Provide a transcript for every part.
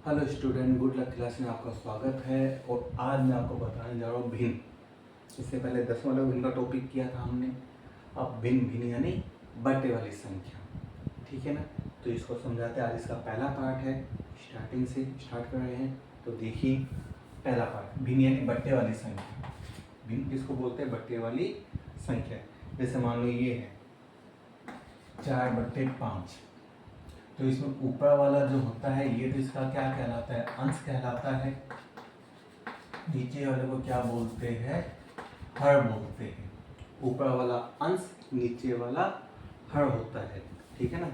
Hello student, good luck class में आपका स्वागत है। और आज मैं आपको बताने जा रहा हूँ भिन्न। इससे पहले दशमलव भिन्न का टॉपिक किया था हमने। अब भिन्न भिन्न यानी बटे वाली संख्या, ठीक है ना। तो इसको समझाते हैं। आज इसका पहला पार्ट है, स्टार्टिंग से स्टार्ट कर रहे हैं। तो देखिए पहला पार्ट, भिन्न यानी बट्टे वाली संख्या। भिन्न किसको बोलते हैं? बट्टे वाली संख्या। जैसे मान लो ये है 4/5। तो इसमें ऊपर वाला जो होता है ये तो इसका क्या कहलाता है? अंश कहलाता है। नीचे वाले को क्या बोलते हैं? हर बोलते हैं। ऊपर वाला अंश, नीचे वाला हर होता है, ठीक है ना।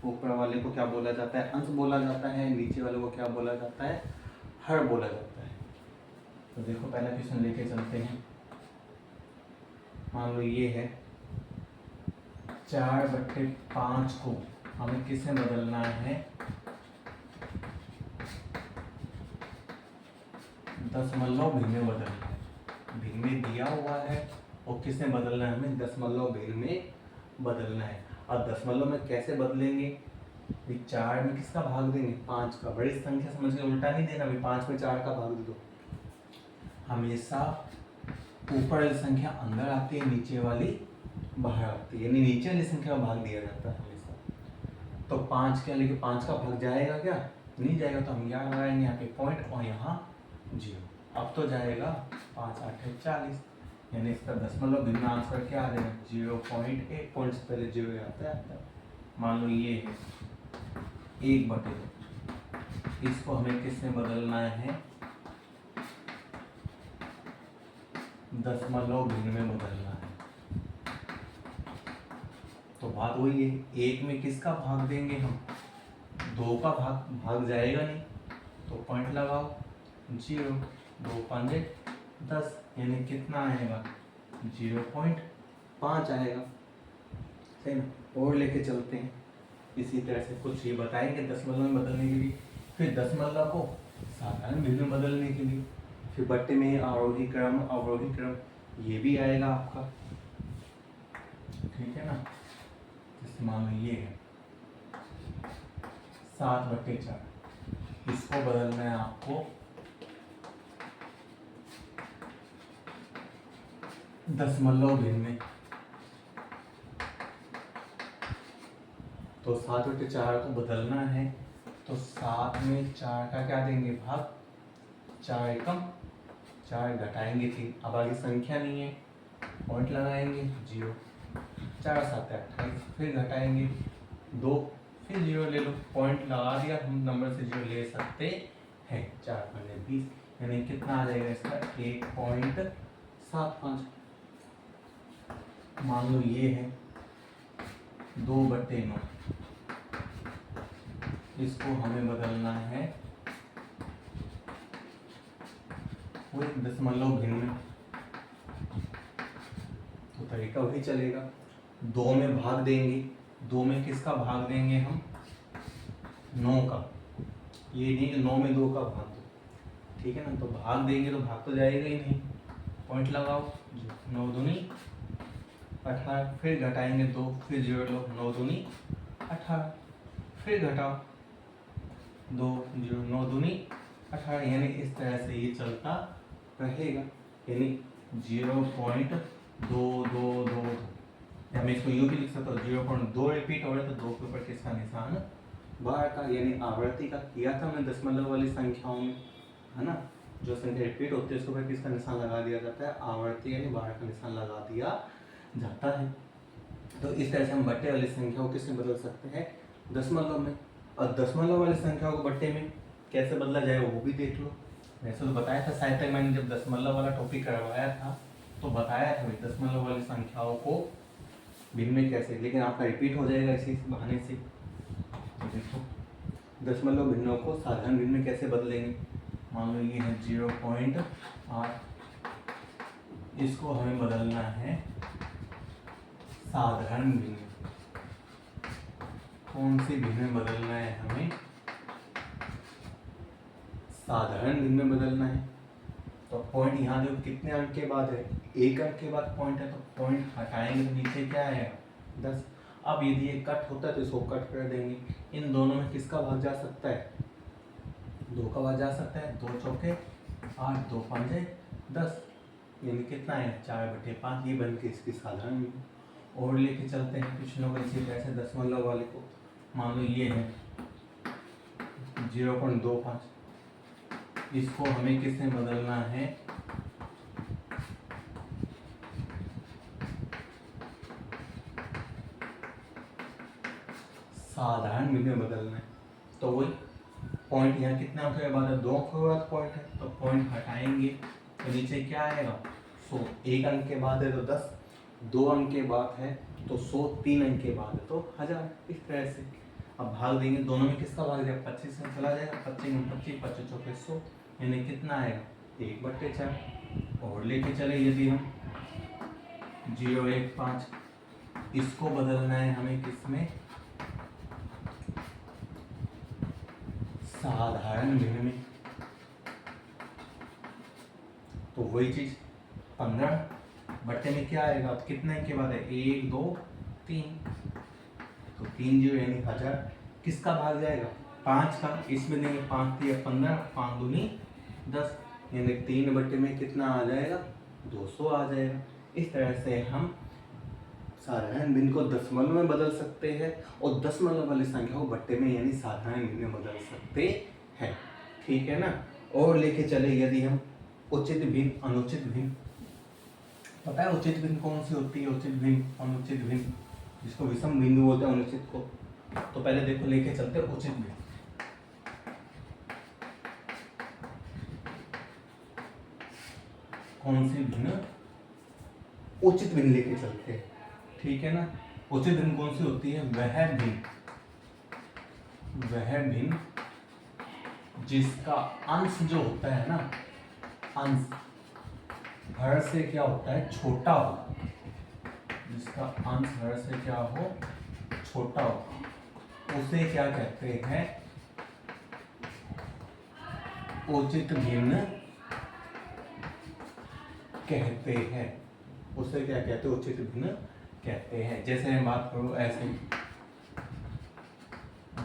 ऊपर वाले को क्या बोला जाता है? अंश बोला जाता है। नीचे वाले को क्या बोला जाता है? हर बोला जाता है। तो देखो पहला क्वेश्चन लेके चलते हैं। मान लो ये है 4/5 को हमें किससे बदलना है? दशमलव भिन्न में बदलना है। भिन्न में दिया हुआ है और किससे बदलना है? हमें दशमलव भिन्न में बदलना है। अब दशमलव में कैसे बदलेंगे? 4 में किसका भाग देंगे? 5 का। बड़ी संख्या समझ के उल्टा नहीं देना, 5 में 4 का भाग दे दो। हमेशा ऊपर वाली संख्या अंदर आती है, नीचे वाली बाहर आती है, यानी नीचे वाली संख्या का भाग दिया जाता है हमेशा। तो 5 क्या लेके 5 का भाग जाएगा क्या? नहीं जाएगा। तो हम यहाँ लगाएंगे, यहाँ पे पॉइंट और यहाँ 0। अब तो जाएगा। 5 8 40, यानी इसका दशमलव भिन्न आंसर क्या आ जाएगा? 0.1। पॉइंट से पहले 0 आता है। मान लो ये है 1/2। इसको हमें किससे बदलना है? दशमलव भिन्न में बदलना है। तो बात वही है, 1 में किसका भाग देंगे हम? 2 का भाग जाएगा नहीं, तो पॉइंट लगाओ 0। 2 5 10, यानी कितना आएगा? 0.5 आएगा, सही ना। और लेके चलते हैं। इसी तरह से कुछ ये बताएंगे दशमलव में बदलने के लिए, फिर दशमलव को साधारण भिन्न में बदलने के लिए, फिर बट्टे में आरोही क्रम अवरोही क्रम ये भी आएगा आपका, ठीक है ना। जैसे मान लो ये है 7/4। इसको बदलना है आपको दशमलव भिन्न में। तो 7/4 को बदलना है, तो 7 में 4 का क्या देंगे? भाग। 4 एकम 4, घटाएंगे 3। अब आगे संख्या नहीं है, पॉइंट लगाएंगे 0। 4 7 28, फिर घटाएंगे 2, फिर 0 ले लो। पॉइंट लगा दिया, हम नंबर से 0 ले सकते हैं। 4 5 20, यानी कितना आ जाएगा इसका? 1.75। मान लो ये है 2/9। इसको हमें बदलना है वो दशमलव भिन्न में। तो तरीका वही चलेगा। 2 में भाग देंगे। 2 में किसका भाग देंगे हम? 9 का। ये नहीं कि 9 में 2 का भाग दो, ठीक है ना। तो भाग देंगे तो भाग तो जाएगा ही नहीं, पॉइंट लगाओ 9 दूनी 18, फिर घटाएंगे 2, फिर 0 लो। 9 दूनी 18, फिर घटाओ 2 0, 9 दूनी 18, यानी इस तरह से ये चलता रहेगा। यानी 0.2222। या मैं इसको यूँ भी लिख सकता हूँ, 0.2 रिपीट हो रहा है तो 2 के ऊपर किसका निशान? बार का, यानी आवर्ती का किया था मैं दशमलव वाली संख्याओं में, है ना। जो संख्या रिपीट होती है उसके ऊपर किसका निशान लगा दिया जाता है? आवर्ती, यानी बार का निशान लगा दिया जाता है। तो इस तरह से हम बट्टे वाली संख्याओं को किससे बदल सकते हैं? दशमलव में। और दशमलव वाली संख्याओं को बट्टे में कैसे बदला जाएगा वो भी देख लो। वैसे तो बताया था शायद तक, मैंने जब दशमलव वाला टॉपिक करवाया था तो बताया था भाई दशमलव वाली संख्याओं को भिन्न में कैसे, लेकिन आपका रिपीट हो जाएगा इसी बहाने से। तो देखो दशमलव भिन्नों को साधारण भिन्न में कैसे बदलेंगे। मान लो ये है 0.8, इसको हमें बदलना है साधारण भिन्न। कौन सी भिन्न में बदलना है हमें? साधारण भिन्न में बदलना है। तो पॉइंट यहाँ देखो कितने अंक के बाद है? 1 अंक के बाद पॉइंट है, तो पॉइंट हटाएंगे तो नीचे क्या आएगा? 10। अब यदि ये कट होता है तो इसको कट कर देंगे। इन दोनों में किसका भाग जा सकता है? 2 का बाद जा सकता है, 2 चौके 8, 2 पंजे 10, यानी कितना है 4/5। ये बन के इसकी साधारण और लेके चलते हैं क्वेश्चनों को इसी तरह से दशमलव वाले को। मान लो ये है 0.25, इसको हमें किससे बदलना है, साधारण भिन्न में बदलना है। तो वही पॉइंट यहाँ कितने अंक के बाद है, 2 अंक के बाद पॉइंट है, तो पॉइंट हटाएंगे तो नीचे क्या आएगा 100। 1 अंक के बाद है तो 10, 2 अंक के बाद है तो 100, 3 अंक के बाद है तो 1000। इस तरह से अब भाग देंगे, दोनों में किसका भाग जाएगा, 25 में चला जाएगा, 25 में 25, 25 चौके 100, यानी कितना आएगा 1/4। और लेके चले यदि हम 015, इसको बदलना है हमें किसमें, साधारण भिन्न में। तो वही चीज 15 में क्या आएगा, अब कितने के बाद है 1 2 3, तो 3 0 यानी 1000। किसका भाग जाएगा 5 का, इसमें देंगे 5 3 15, 5 दूनी 10, यानी 3 में कितना आ जाएगा 200 आ जाएगा। इस तरह से हम साधारण भिन्न को दशमलव में बदल सकते हैं और दशमलव वाली संख्या को बट्टे में यानी साधारण भिन्न में बदल सकते हैं। ठीक है ना। और लेके चले यदि हम उचित भिन्न, अनुचित भिन्न, पता है उचित भिन्न कौन सी होती है, उचित भिन्न, अनुचित भिन्न, जिसको विषम भिन्न बोलते हैं अनुचित को। तो पहले देखो लेके चलते हैं उचित भिन्न। कौन सी भिन्न, उचित भिन्न लेके चलते हैं। ठीक है ना। उचित भिन्न कौन सी होती है, वह भिन्न जिसका अंश जो होता है ना, अंश हर से क्या होता है छोटा हो, जिसका अंश हर से क्या हो छोटा हो, उसे क्या कहते हैं उचित भिन्न कहते हैं। उसे क्या कहते हैं उचित भिन्न कहते हैं। जैसे मैं बात करूं ऐसे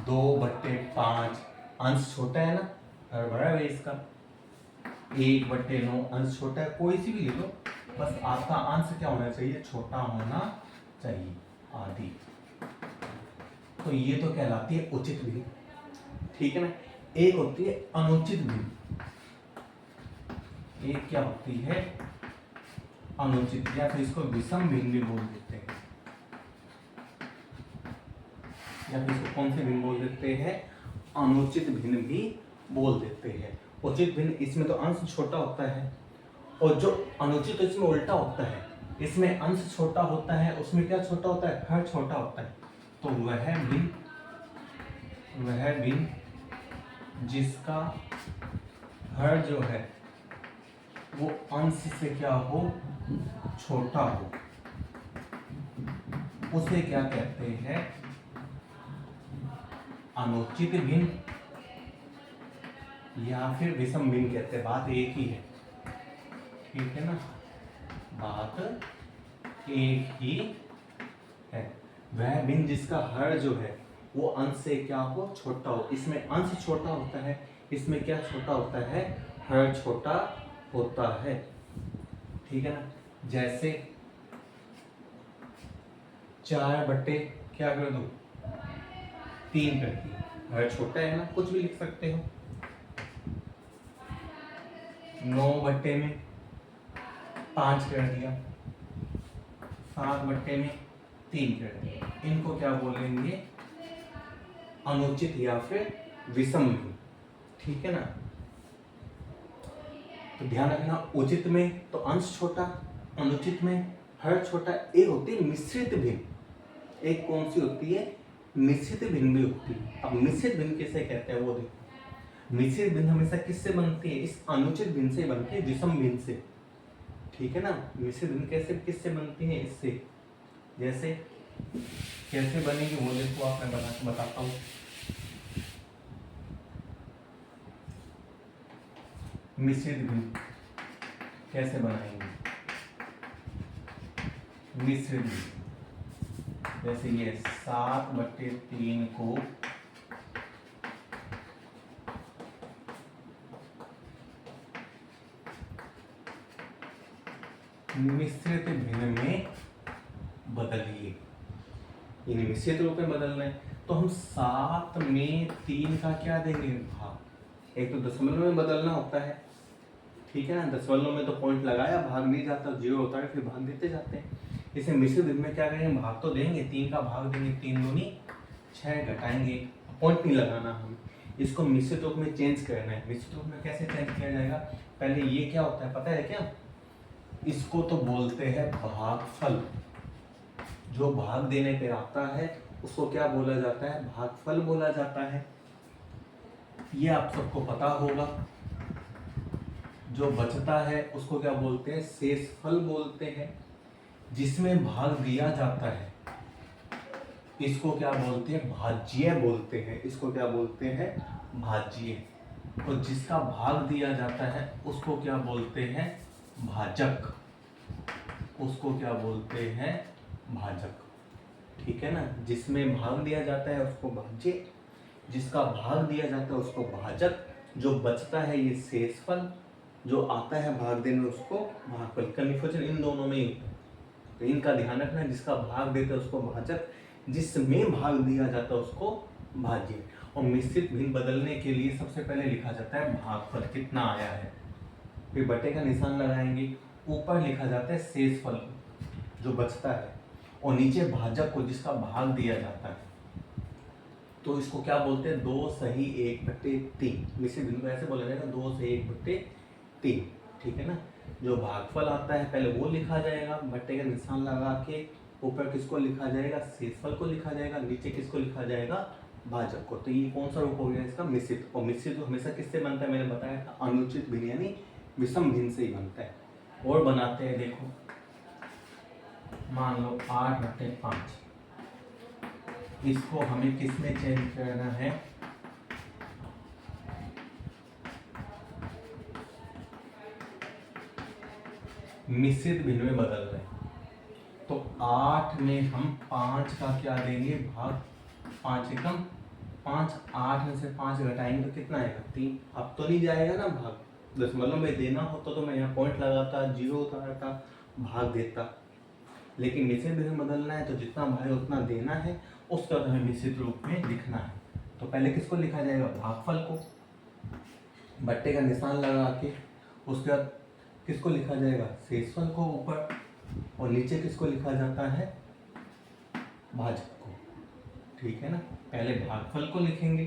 2/5, अंश छोटा है ना, हर बड़ा है इसका, 1/9 अंश छोटा है, कोई सी भी ले लो, बस आपका अंश क्या होना चाहिए, छोटा होना चाहिए, आदि। तो ये तो कहलाती है उचित भिन्न। ठीक है ना। एक होती है अनुचित भिन्न, एक क्या होती है अनुचित, या फिर इसको विषम भिन्न भी बोल देते हैं, या फिर इसको कौन से भिन्न बोल देते हैं, अनुचित भिन्न भी बोल देते हैं। उचित भिन्न इसमें तो अंश छोटा होता है, और जो अनुचित इसमें उल्टा होता है, इसमें अंश छोटा होता है, उसमें क्या छोटा होता है, हर छोटा होता है। तो वह भिन्न जिसका हर जो है वो अंश से क्या हो छोटा हो, उसे क्या कहते हैं अनुचित भिन्न या फिर विषम भिन्न कहते हैं। बात एक ही है। ठीक है ना, बात एक ही है। वह भिन्न जिसका हर जो है वो अंश से क्या हो छोटा हो, इसमें अंश छोटा होता है, इसमें क्या छोटा होता है, हर छोटा होता है। ठीक है ना। जैसे 4/, क्या कर दो 3 कर दिया, हर छोटा है ना, कुछ भी लिख सकते हो। 9/5 कर दिया, 7/3 कर दिया। इनको क्या बोलेंगे अनुचित या फिर विषम भिन्न। ठीक है ना। तो ध्यान रखना, उचित में तो अंश छोटा, अनुचित में हर छोटा। एक होती है मिश्रित भिन्न, एक कौन सी होती है मिश्रित भिन्न भी होती है। अब मिश्रित भिन्न किसे कहते हैं वो देखो। मिश्रित भिन्न हमेशा किससे बनती है, इस अनुचित भिन्न से बनती है, विषम भिन्न से। ठीक है ना। मिश्रित भिन्न कैसे किससे बनती है, इससे। जैसे कैसे बनेगी वो देखो, आप मैं बताता हूँ। मिश्रित भिन्न कैसे बनाएंगे, मिश्रित भिन्न जैसे ये 7/3 को मिश्रित भिन्न में बदलिए, यानी मिश्रित रूप में बदलना है तो हम 7 में 3 का क्या देंगे भाग। एक तो दशमलव में बदलना होता है, ठीक है ना, दशमलव में तो पॉइंट लगाया भाग नहीं जाता, 0 होता है, फिर भाग देते जाते हैं। इसे मिश्रित भिन्न में क्या करेंगे, भाग तो देंगे, 3 का भाग देंगे, 3 दूनी 6, घटाएंगे, पॉइंट नहीं लगाना हम। इसको मिश्रित रूप में चेंज करना है। मिश्रित रूप में कैसे चेंज किया जाएगा, पहले ये क्या होता है पता है क्या, इसको तो बोलते हैं भागफल। जो भाग देने पे आता है उसको क्या बोला जाता है, भागफल बोला जाता है। ये आप सबको पता होगा। जो बचता है उसको क्या बोलते हैं, शेषफल बोलते हैं। जिसमें भाग दिया जाता है इसको क्या बोलते हैं, भाज्य बोलते हैं। इसको क्या बोलते हैं, भाज्य। और जिसका भाग दिया जाता है उसको क्या बोलते हैं, भाजक। उसको क्या बोलते हैं, भाजक, ठीक है ना। जिसमें भाग दिया जाता है उसको भाज्य, जिसका भाग दिया जाता है उसको भाजक, जो बचता है ये शेषफल, जो आता है भाग देने उसको भागफल। कन्फ्यूजन इन दोनों में ही होता है, तो इनका ध्यान रखना। जिसका भाग देता है उसको भाजक, जिसमें भाग दिया जाता है उसको भाज्य। और मिश्रित भिन्न बदलने के लिए सबसे पहले लिखा जाता है भागफल कितना आया है, फिर बटे का निशान लगाएंगे, ऊपर लिखा जाता है शेषफल जो बचता है, और नीचे भाजक को जिसका भाग दिया जाता है। तो इसको क्या बोलते हैं, 2 सही 1/3। मिश्रित भिन्न को ऐसे बोला जाएगा 2 से 1/3, ठीक है ना। जो भागफल आता है पहले वो लिखा जाएगा, बट्टे का निशान लगा के, ऊपर किसको लिखा जाएगा, शेषफल को लिखा जाएगा, नीचे किसको लिखा जाएगा, भाजक को। तो ये कौन सा रूप हो गया इसका, मिश्रित। और मिश्रित तो हमेशा किससे बनता है, मैंने बताया था अनुचित भिन्न यानी विषम भिन्न से ही बनता है। और बनाते हैं, देखो मान लो 8/5, इसको हमें किस में चेंज करना है, मिश्रित भिन्न में बदल रहे हैं। तो 8 में हम 5 का क्या देंगे भाग, 5 एकम 5, 8 में से 5 घटाएंगे तो कितना आएगा, 3। अब तो नहीं जाएगा ना भाग, दशमलव में देना होता तो मैं यहाँ पॉइंट लगाता, 0 उतारता, भाग देता। लेकिन मिश्रित भिन्न में बदलना है तो जितना भाग उतना देना है, उसके बाद हमें मिश्रित रूप में लिखना है। तो पहले किसको लिखा जाएगा, भागफल को, बट्टे का निशान लगा के, उसके बाद किसको लिखा जाएगा, शेषफल को ऊपर, और नीचे किसको लिखा जाता है, भाजक को, ठीक है ना। पहले भागफल को लिखेंगे,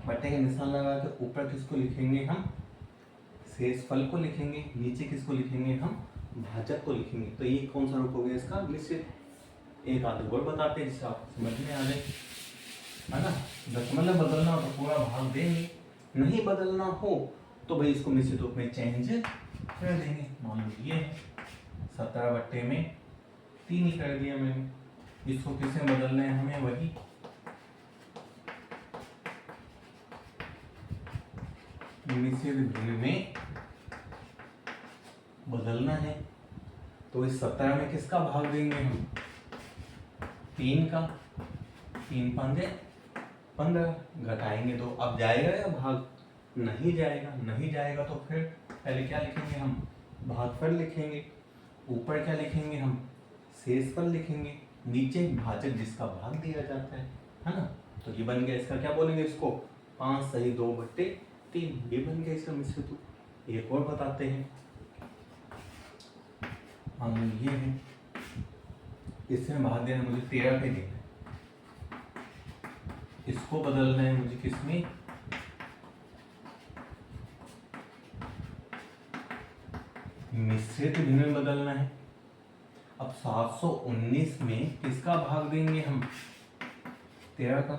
बट्टे का निशान लगा के, ऊपर किसको लिखेंगे हम, शेषफल को लिखेंगे, नीचे किसको लिखेंगे हम, भाजक को लिखेंगे। तो ये कौन सा रूप हो गया इसका, मिश्रित। एक आध और बताते हैं जिससे आपको समझ में आ जाए, है ना। दशमलव बदलना हो तो पूरा भाग देंगे, नहीं बदलना हो तो भाई इसको मिश्रित रूप में चेंज कर देंगे। मान लो ये 17/3 ही कर दिया मैंने। इसको किससे बदलना है हमें, वही मिश्रित भिन्न में बदलना है। तो इस 17 में किसका भाग देंगे हम, 3 का, 3 पंजे 15, घटाएंगे तो अब जाएगा या भाग, नहीं जाएगा। नहीं जाएगा तो फिर पहले क्या लिखेंगे हम, भागफल लिखेंगे, ऊपर क्या लिखेंगे हम, शेषफल लिखेंगे, नीचे भाजक जिसका भाग दिया जाता है ना। तो ये बन गया इसका, क्या बोलेंगे इसको, 5 सही 2/3, ये बन गया इसका मिश्रित रूप। एक और बताते हैं, मान लो ये है, इसमें भाग देना मुझे 13 पे देना है, इसको बदलना है मुझे किसमें, मिश्रित भिन्न में बदलना है। अब 719 में किसका भाग देंगे हम, 13 का।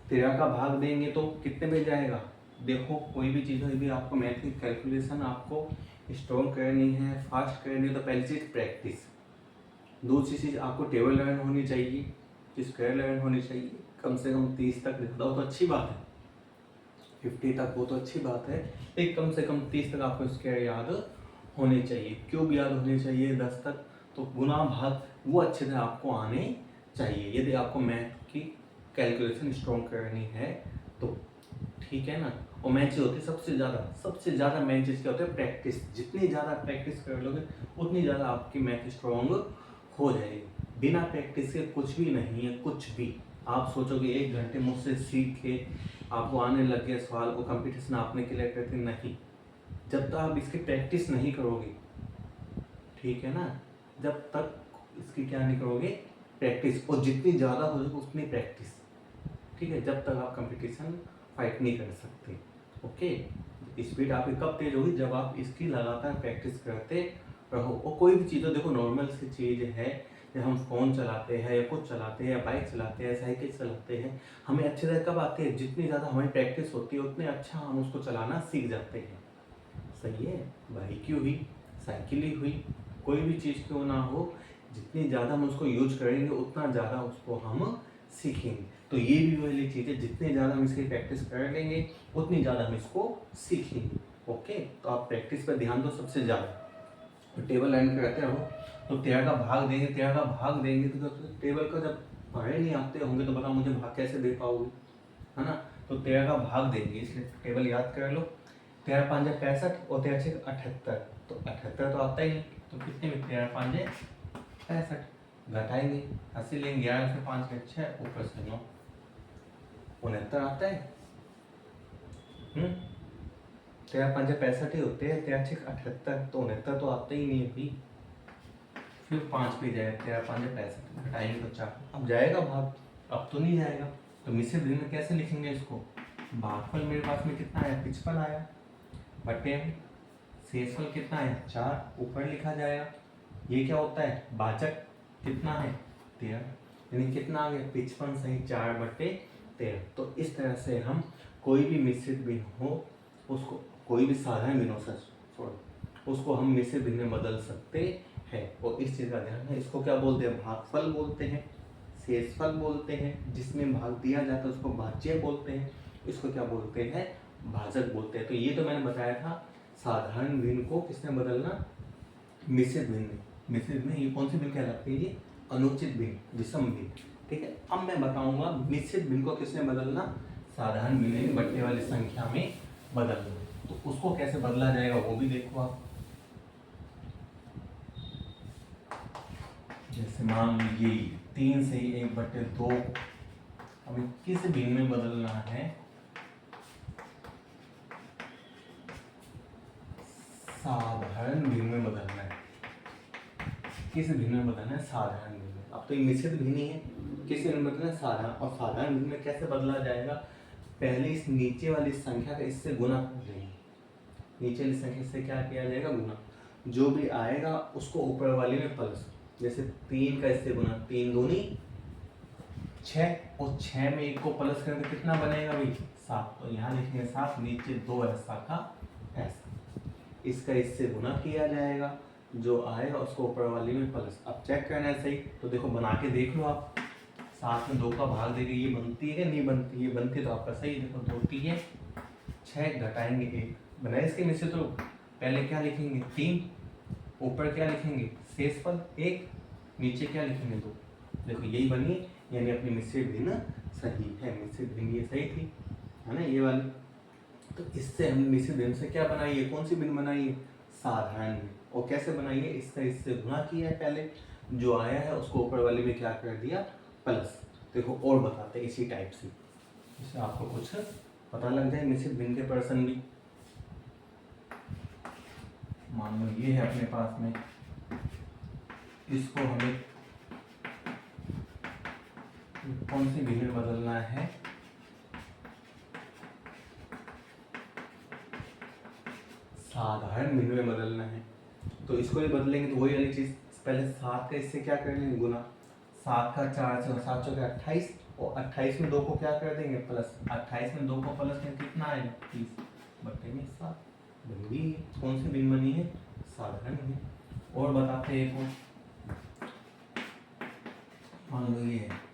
13 का भाग देंगे तो कितने में जाएगा, देखो कोई भी चीज़ हो भी आपको मैथ की कैलकुलेशन आपको स्ट्रॉन्ग करनी है, फास्ट करनी है, तो पहली चीज़ प्रैक्टिस, दूसरी चीज़ आपको टेबल लर्न होनी चाहिए, स्क्वायर लर्न होनी चाहिए, कम से कम 30 तक लिख दो तो अच्छी बात है, 50 तक वो तो अच्छी बात है, लेकिन कम से कम 30 तक आपको स्क्वायर याद होने चाहिए, क्यूब याद होने चाहिए 10 तक, तो गुना भाग वो अच्छे से आपको आने चाहिए यदि आपको मैथ की कैलकुलेशन स्ट्रॉन्ग करनी है तो, ठीक है ना। और मेन चीज़ होती है सबसे ज़्यादा मेन चीज़ क्या होता है, प्रैक्टिस। जितनी ज़्यादा प्रैक्टिस कर लोगे उतनी ज़्यादा आपकी मैथ स्ट्रॉन्ग हो जाएगी। बिना प्रैक्टिस के कुछ भी नहीं है, कुछ भी। आप सोचोगे 1 घंटे मुझसे सीख के आपको आने लग गया सवाल, वो कंपटीशन आपने क्लियर करते नहीं। जब तक आप इसकी प्रैक्टिस नहीं करोगे, ठीक है ना, जब तक इसकी क्या नहीं करोगे, प्रैक्टिस। और जितनी ज़्यादा हो जाएगी उतनी प्रैक्टिस, ठीक है, जब तक आप कंपटीशन फाइट नहीं कर सकते। ओके, स्पीड आपकी कब तेज होगी, जब आप इसकी लगातार प्रैक्टिस करते रहो। और कोई भी चीज़ हो, देखो नॉर्मल सी चीज़ है, जब हम फ़ोन चलाते हैं या कुछ चलाते हैं या बाइक चलाते हैं, साइकिल चलाते हैं, हमें अच्छे से कब आते हैं, जितनी ज़्यादा हमारी प्रैक्टिस होती है उतने अच्छा हम उसको चलाना सीख जाते हैं। सही है, बाइक ही हुई, साइकिल ही हुई, कोई भी चीज़ क्यों ना हो, जितनी ज़्यादा हम उसको यूज करेंगे उतना ज़्यादा उसको हम सीखेंगे। तो ये भी वाली चीज़ है, जितने ज़्यादा हम इसकी प्रैक्टिस कर लेंगे उतनी ज़्यादा हम इसको सीखेंगे। ओके, तो आप प्रैक्टिस पर ध्यान दो सबसे ज़्यादा। तो टेबल लाइन करते रहो, तो 13 का भाग देंगे, 13 का भाग देंगे, तो टेबल का जब पढ़े नहीं आते होंगे तो बताओ मुझे भाग कैसे दे पाओगे, है ना। तो 13 का भाग देंगे, इसलिए टेबल याद कर लो। 13 5 65 और 13 6 78, तो 78 तो आता ही नहीं, तो कितने में 13 5 65, घटाएंगे 80 लेंगे, 11 से 5 के 6, ऊपर से 9, 69 आता है। 13 5 65 ही होते हैं, 13 6 78, तो 69 तो आता ही नहीं है भाई। फिर 5 पे जाएगा, 13 5 65, घटाएंगे तो 4, अब जाएगा भाग, अब तो नहीं जाएगा। तो मिश्रित भिन्न में कैसे लिखेंगे इसको, भागफल मेरे पास में कितना आया, 55 आया, बटे में शेषफल कितना है 4, ऊपर लिखा जाएगा। ये क्या होता है, भाजक कितना है 13, यानी कितना आ गया 55 सही 4 बटे 13। तो इस तरह से हम कोई भी मिश्रित भिन्न हो उसको, कोई भी साधारण भिन्न हो सॉरी, उसको हम मिश्रित भिन्न में बदल सकते हैं। और इस चीज़ का ध्यान है, इसको क्या बोलते हैं, भागफल बोलते हैं, शेषफल बोलते हैं, जिसमें भाग दिया जाता है उसको भाज्य बोलते हैं, इसको क्या बोलते हैं, भाजक बोलते हैं। तो ये तो मैंने बताया था साधारण भिन्न को किसने बदलना, मिश्रित भिन्न। मिश्रित भिन्न ये कौन सी भिन्न कहलाती है, ये अनुचित भिन्न, विषम भिन्न, ठीक है। अब मैं बताऊंगा मिश्रित भिन्न को किसने बदलना, साधारण भिन्न में बटने वाली संख्या में बदलना। तो उसको कैसे बदला जाएगा वो भी देखो आप। जैसे मान लीजिए 3 से 1/2 हमें किस भिन्न में बदलना है, साधारण भिन्न में बदलना है। किस भिन्न में बदलना है, साधारण भिन्न में। अब तो ये मिश्रित भिन्न ही है, किस भिन्न में बदलना है, साधारण। और साधारण भिन्न में कैसे बदला जाएगा, पहले इस नीचे वाली संख्या का इससे गुना कर देंगे, नीचे वाली संख्या से क्या किया जाएगा, गुना। जो भी आएगा उसको ऊपर वाली में प्लस। जैसे 3 का इससे गुना, 3 दूनी 6, और 6 में 1 को प्लस करें तो कितना बनेगा भाई 7, तो यहाँ लिखेंगे 7, नीचे 2 ऐसा का ऐसा। इसका इससे गुना किया जाएगा, जो आएगा उसको ऊपर वाली में प्लस। अब चेक करना है सही, तो देखो बना के देख लो आप, 7 में 2 का भाग देके ये बनती है नहीं बनती, ये बनती तो आपका सही। देखो 2 3 6, घटाएंगे 1, बनाए इसके में से। तो पहले क्या लिखेंगे 3, ऊपर क्या लिखेंगे शेषफल 1, नीचे क्या लिखेंगे 2। देखो यही बनी, यानी अपनी मिश्रित भिन्न सही है, मिश्रित भिन्न ये सही थी, है ना, ये वाली। तो इससे हम मिश्रित भिन्न से क्या बनाइए, कौन सी भिन्न बनाइए, साधारण भिन्न। और कैसे बनाइए, इसका इससे गुना किया है पहले, जो आया है उसको ऊपर वाले में क्या कर दिया प्लस। देखो और बताते हैं इसी टाइप से, जिससे आपको कुछ पता लग जाए मिश्रित भिन्न के पर्सन भी। मान लो ये है अपने पास में, इसको हमें कौन सी भिन्न में बदलना है, साधारण भिन्न में बदलना है। तो इसको भी बदलेंगे तो वही वाली चीज, पहले 7 का इससे क्या कर लेंगे गुना, 7 का 4 से, 7 चौके 28, और 28 में 2 को क्या कर देंगे प्लस, 28 में 2 को प्लस करें कितना आएगा 30 बटे में 7, बन गई। कौन सी भिन्न बनी है, साधारण भिन्न। और बताते हैं एक और, मान लो ये है,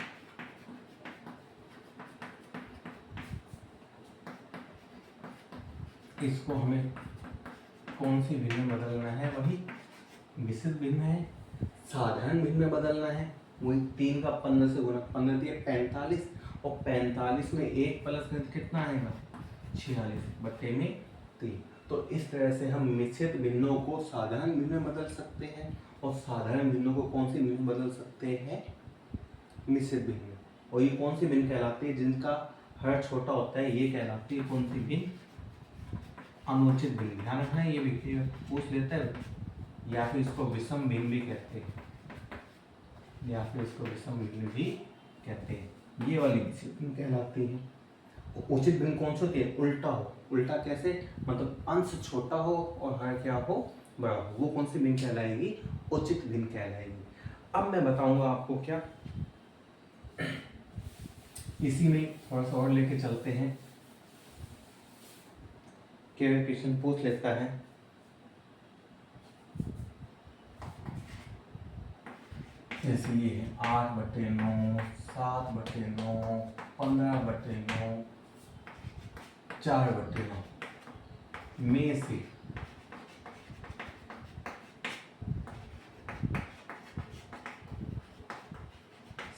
इसको हमें कौन सी भिन्न में बदलना है, वही मिश्रित भिन्न है, साधारण भिन्न में बदलना है। वही 3 का 15 से गुना, 15 दिए 45, और 45 में 1 प्लस में कितना आएगा 46 बट्टे में 3। तो इस तरह से हम मिश्रित भिन्नों को साधारण भिन्न में बदल सकते हैं और साधारण भिन्नों को कौन सी भिन्न बदल सकते हैं, मिश्रित भिन्न। और ये कौन सी भिन्न कहलाती है, जिनका हर छोटा होता है, ये कहलाती है कौन सी भिन्न, अनुचित भिन्न। ध्यान रखना ये भी पूछ लेता है, या फिर इसको विषम भिन्न भी कहते हैं, या फिर इसको विषम भिन्न भी कहते हैं। ये वाली मिश्रित भिन्न कहलाती है। उचित भिन्न कौन सी होती है, उल्टा हो। उल्टा कैसे, मतलब अंश छोटा हो और हर क्या हो, बड़ा हो, वो कौन सी भिन्न कहलाएगी, उचित भिन्न कहलाएगी। अब मैं बताऊंगा आपको क्या, इसी में थोड़ा सा और लेके चलते हैं। केवल क्वेश्चन पूछ लेता है, जैसे ये है 8/9, 7/9, 15/9, 4/9 में से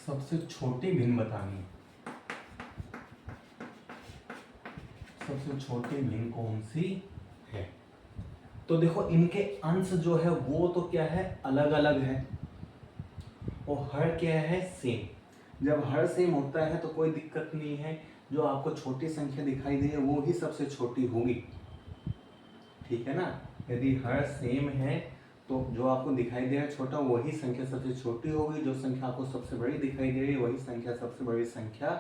सबसे छोटी भिन्न बतानी है। सबसे छोटी भिन्न कौन सी है, तो देखो इनके अंश जो है वो तो क्या है, अलग अलग है, और हर क्या है, सेम। जब हर सेम होता है तो कोई दिक्कत नहीं है, जो आपको छोटी संख्या दिखाई दे रही है वो ही सबसे छोटी होगी, ठीक है ना। यदि हर सेम है तो जो आपको दिखाई दे रहा है छोटा, वही संख्या सबसे छोटी होगी। जो संख्या आपको सबसे बड़ी दिखाई दे रही है वही संख्या सबसे बड़ी संख्या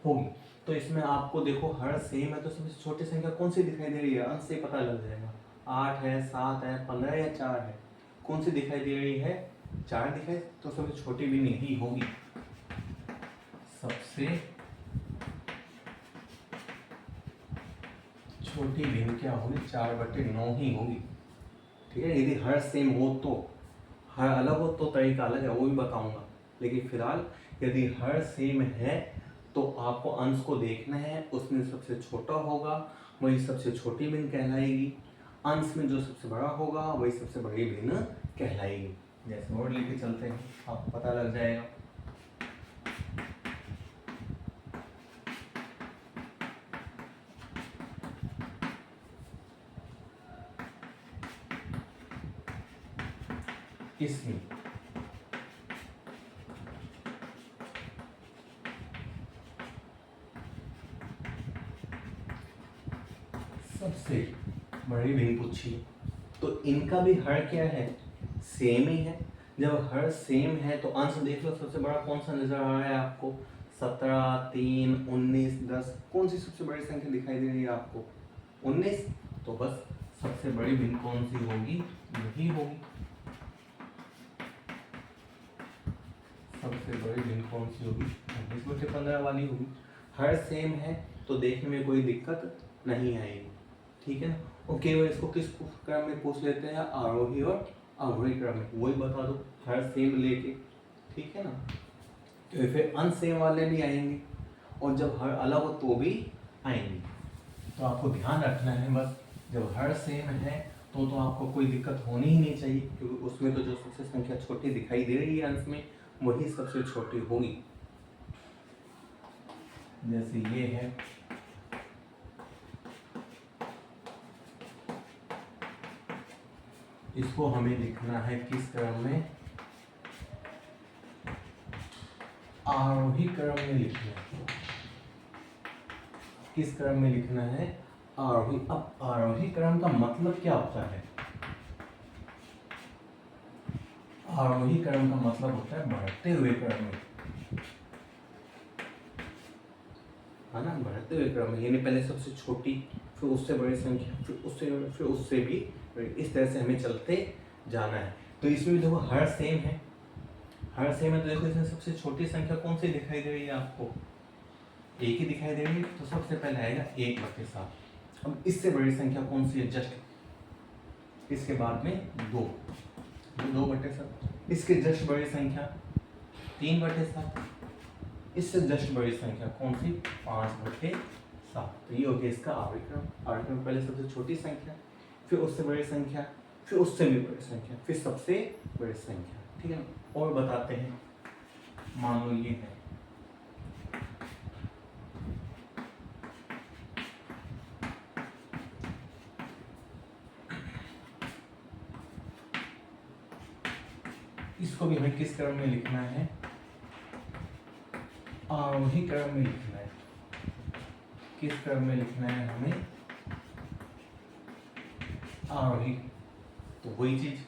होगी। तो इसमें आपको देखो हर सेम है तो सबसे छोटी संख्या कौन सी दिखाई दे रही है, अंश से पता लग जाएगा। 8 है, 7 है, 15 या 4 है, कौन सी दिखाई दे रही है, 4 दिखाई, तो सबसे छोटी भी नहीं होगी, सबसे छोटी भिन्न क्या होगी, 4/9 ही होगी, ठीक है। यदि हर सेम हो तो, हर अलग हो तो तरीका अलग है, वो भी बताऊंगा। लेकिन फिलहाल यदि हर सेम है तो आपको अंश को देखना है, उसमें सबसे छोटा होगा वही सबसे छोटी भिन्न कहलाएगी, अंश में जो सबसे बड़ा होगा वही सबसे बड़ी भिन्न कहलाएगी। जैसे और लेके चलते हैं, आपको पता लग जाएगा। इसमें सबसे बड़ी भिन्न पूछी, तो इनका भी हर क्या है, सेम ही है। जब हर सेम है तो अंश देख लो, सबसे बड़ा कौन सा नजर आ रहा है आपको, 17, 3, 19, 10, कौन सी सबसे बड़ी संख्या दिखाई दे रही है आपको, 19। तो बस सबसे बड़ी भिन्न कौन सी होगी, यही होगी। सबसे बड़ी भिन्न कौन सी होगी, 19/15 वाली होगी। हर सेम है तो देखने में कोई दिक्कत नहीं आएगी, ठीक है ना। और केवल इसको किस क्रम में पूछ लेते हैं, आरोही और अवरोही क्रम में, वही बता दो, हर सेम लेके, ठीक है ना। तो फिर अनसेम वाले भी आएंगे, और जब हर अलग हो तो भी आएंगे। तो आपको ध्यान रखना है बस, जब हर सेम है तो आपको कोई दिक्कत होनी ही नहीं चाहिए, क्योंकि उसमें तो जो सबसे संख्या छोटी दिखाई दे रही है अंश में, वही सबसे छोटी होगी। जैसे ये है, इसको हमें लिखना है किस क्रम में, आरोही क्रम में लिखना है। किस क्रम में लिखना है, आरोही। अब आरोही क्रम का मतलब क्या होता है, आरोही क्रम का मतलब होता है बढ़ते हुए क्रम में, है ना, बढ़ते हुए क्रम में, यानी पहले सबसे छोटी, फिर उससे बड़ी संख्या, फिर उससे भी, इस तरह से हमें चलते जाना है। तो इसमें भी देखो हर सेम है, हर सेम है तो देखो इसमें सबसे छोटी संख्या कौन सी दिखाई दे रही है आपको, एक ही दिखाई दे रही है, तो सबसे पहले आएगा 1/7। अब इससे बड़ी संख्या कौन सी है, जस्ट इसके बाद में 2/7। इसके जस्ट बड़ी संख्या 3/7। इससे जस्ट बड़ी संख्या कौन सी, 5/7। तो ये हो गया इसका आरोही क्रम। आरोही क्रम पहले सबसे छोटी संख्या, फिर उससे बड़ी संख्या, फिर उससे भी बड़ी संख्या, फिर सबसे बड़ी संख्या, ठीक है ना। और बताते हैं, मान लो ये है, इसको भी हमें किस क्रम में लिखना है, आरोही क्रम में लिखना है। किस क्रम में लिखना है हमें, आरोही। तो वही चीज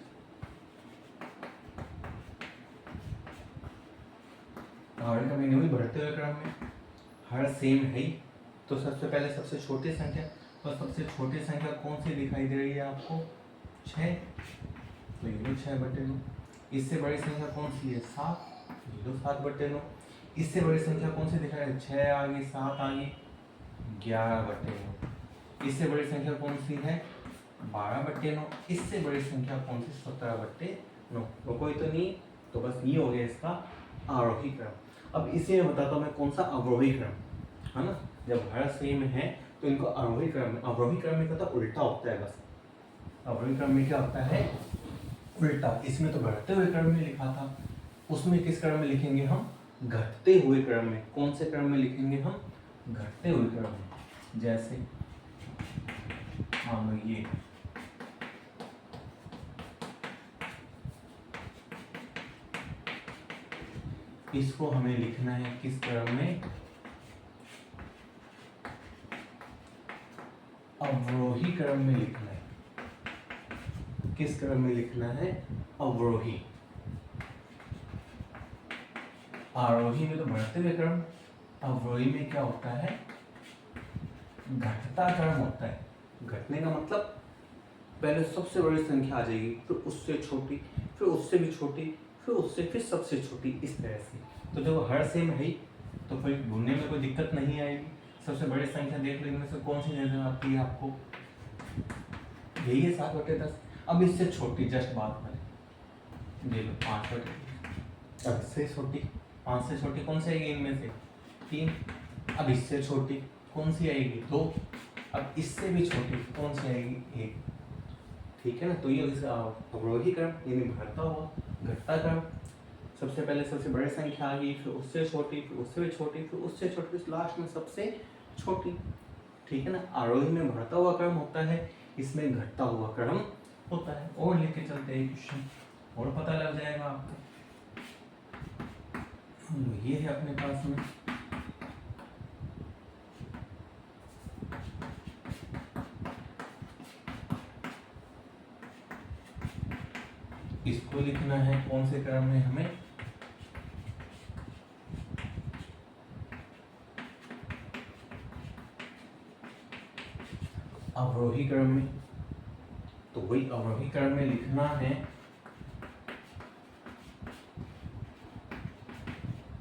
आरोही क्रम में नहीं, बढ़ते हुए क्रम में, हर सेम है ही। तो सबसे पहले सबसे छोटी संख्या, तो सबसे छोटी संख्या कौन सी दिखाई दे रही है आपको, 6, तो ये लो 6/9। इससे बड़ी संख्या कौन सी है, 7, ये लो 7/9। इससे बड़ी संख्या कौन सी दिखाई दे, 6 आ गई, 7 आ गई, 11/9। इससे बड़ी संख्या कौन सी है, 12/9। इससे बड़ी संख्या कौन सी, 17/9। तो कोई तो नहीं, तो बस ये हो गया इसका आरोही क्रम। अब इसे मैं बताता हूँ मैं कौन सा अवरोही क्रम, है ना। जब हर सेम है तो इनको आरोही क्रम में, अवरोही क्रम में कहता उल्टा होता है बस। अवरोही क्रम में क्या होता है, उल्टा। इसमें तो बढ़ते हुए क्रम में लिखा था, उसमें किस क्रम में लिखेंगे हम, घटते हुए क्रम में। कौन से क्रम में लिखेंगे हम, घटते हुए क्रम में। जैसे मान लो ये इसको हमें लिखना है किस क्रम में, अवरोही क्रम में लिखना है। किस क्रम में लिखना है, अवरोही। आरोही में तो बढ़ते हुए क्रम, अवरोही में क्या होता है, घटता क्रम होता है। घटने का मतलब पहले सबसे बड़ी संख्या आ जाएगी, फिर उससे छोटी, फिर उससे भी छोटी, फिर उससे फिर सबसे छोटी, इस तरह से। तो जब हर सेम है तो फिर ढूंढने में कोई दिक्कत नहीं आएगी। सबसे बड़ी संख्या देख लो, इनमें से कौन सी नजर आती है आपको, यही है 7/10। अब इससे छोटी जस्ट बात करें, ले लो 5/10। अब इससे छोटी, 5 से छोटी कौन सी आएगी इनमें से, 3। अब इससे छोटी कौन सी आएगी, 2। अब इससे भी छोटी कौन सी आएगी, 1। ठीक है ना। तो ये अवरोही क्रम यानी बढ़ता हुआ घटता क्रम। सबसे पहले सबसे बड़ी संख्या आ गई, फिर उससे छोटी, फिर उससे भी छोटी, फिर उससे छोटी, फिर लास्ट में सबसे छोटी। ठीक है ना। आरोही में बढ़ता हुआ क्रम होता है, इसमें घटता हुआ क्रम होता है। और लेके चलते हैं क्वेश्चन, और पता लग जाएगा आपको। ये है अपने पास में इसको लिखना है कौन से क्रम में हमें, अवरोही क्रम में। तो वही अवरोही क्रम में लिखना है।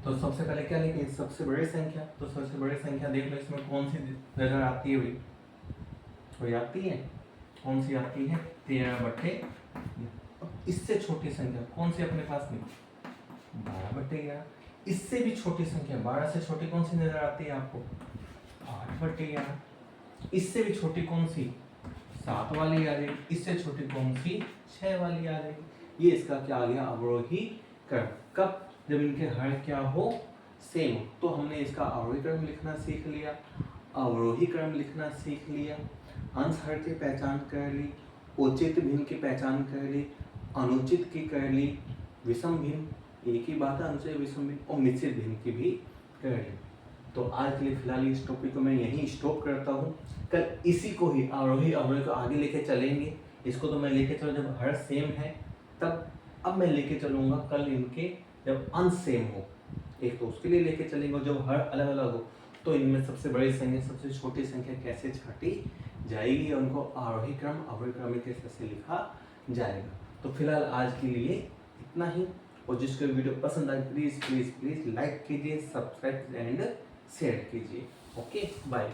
तो सबसे पहले क्या लिखें, सबसे बड़ी संख्या। तो सबसे बड़ी संख्या देख लो, इसमें कौन सी नजर आती है, वही आती है, कौन सी आती है, 13/। इससे छोटी संख्या कौन सी अपने पास में, 12/11। इससे भी छोटी संख्या 12 से छोटी कौन सी नजर आती है आपको, 8/11। इससे भी छोटी कौन सी, 7 वाली आ जाएगी। इससे छोटी कौन सी, 6 वाली आ जाएगी। ये इसका क्या आ गया, अवरोही क्रम। कब, जब इनके हर क्या हो, सेम हो। तो हमने इसका आरोही क्रम लिखना सीख लिया, अवरोही क्रम लिखना सीख लिया, अंश हर की पहचान कर ली, उचित भिन्न की पहचान कर ली, अनुचित की कर ली, विषम भिन्न, एक ही बात है, अनुचित विषम भिन्न, और मिश्रित भिन्न की भी कर ली। तो आज के लिए फिलहाल इस टॉपिक को मैं यहीं स्टॉप करता हूँ। कल इसी को ही आरोही अवरोही को आगे लेके चलेंगे। इसको तो मैं लेके चलूँ जब हर सेम है तब, अब मैं लेके चलूँगा कल इनके जब अंश सेम हो, एक तो उसके लिए लेके चलेंगे। जब हर अलग अलग हो तो इनमें सबसे बड़ी संख्या सबसे छोटी संख्या कैसे छाटी जाएगी, और उनको आरोही क्रम अवरोही क्रम में कैसे लिखा जाएगा। तो फिलहाल आज के लिए इतना ही। और जिसको वीडियो पसंद आए प्लीज़ प्लीज़ प्लीज़ लाइक कीजिए, सब्सक्राइब एंड शेयर कीजिए। Okay, bye.